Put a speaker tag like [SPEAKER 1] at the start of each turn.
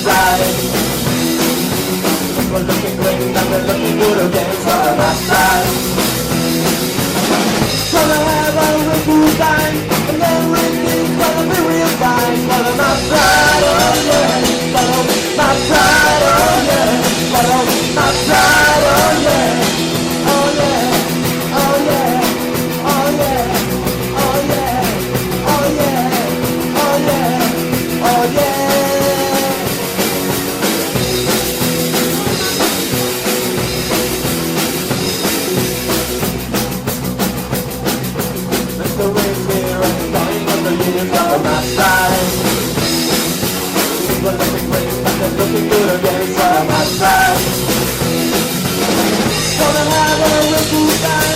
[SPEAKER 1] side. People looking great and they're looking good again, so on my side. Gonna have a real good time, and then everything's gonna be real fine. Follow my pride, oh yeah. Follow my pride, oh yeah. Follow my pride, oh yeah. Oh yeah, oh yeah, oh yeah, oh yeah, oh yeah, oh yeah, oh yeah. Mr. Reindeer and dying on the unions on my side. People looking great, but they're looking good again, so on my side. Gonna have a real good time.